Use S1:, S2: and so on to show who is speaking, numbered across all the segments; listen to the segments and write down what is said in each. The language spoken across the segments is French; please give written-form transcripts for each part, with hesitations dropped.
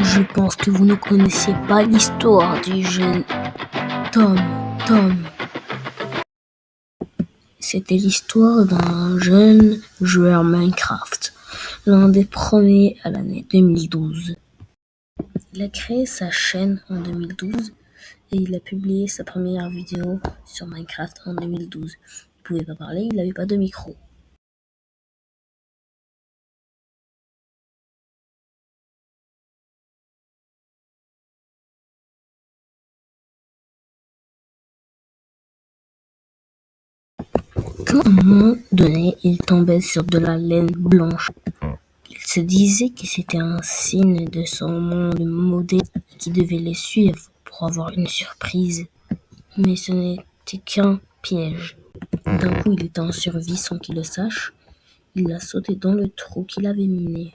S1: Je pense que vous ne connaissiez pas l'histoire du jeune Tom. C'était l'histoire d'un jeune joueur Minecraft, l'un des premiers à l'année 2012. Il a créé sa chaîne en 2012 et il a publié sa première vidéo sur Minecraft en 2012. Il pouvait pas parler, il n'avait pas de micro. Quand à un moment donné, il tombait sur de la laine blanche. Il se disait que c'était un signe de son monde modé qui devait les suivre pour avoir une surprise. Mais ce n'était qu'un piège. D'un coup, il était en survie sans qu'il le sache. Il a sauté dans le trou qu'il avait miné.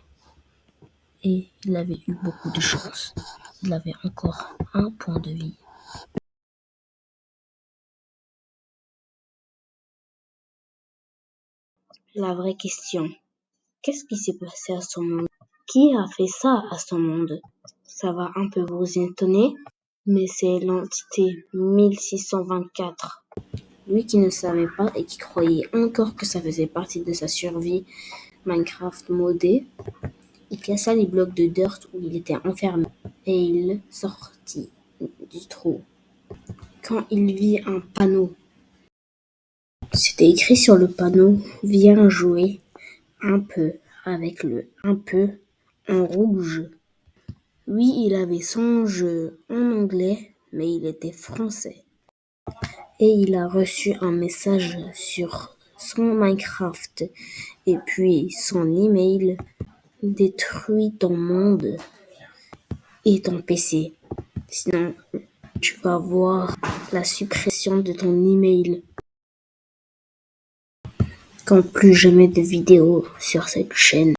S1: Et il avait eu beaucoup de chance. Il avait encore un point de vie.
S2: La vraie question, qu'est-ce qui s'est passé à son monde? Qui a fait ça à son monde? Ça va un peu vous étonner, mais c'est l'entité 1624.
S1: Lui qui ne savait pas et qui croyait encore que ça faisait partie de sa survie Minecraft modée, il cassa les blocs de dirt où il était enfermé et il sortit du trou. Quand il vit un panneau, c'était écrit sur le panneau « Viens jouer un peu » avec le « un peu » en rouge. Oui, il avait son jeu en anglais, mais il était français. Et il a reçu un message sur son Minecraft et puis son email: détruis ton monde et ton PC. Sinon, tu vas voir la suppression de ton email. Quand plus jamais de vidéos sur cette chaîne.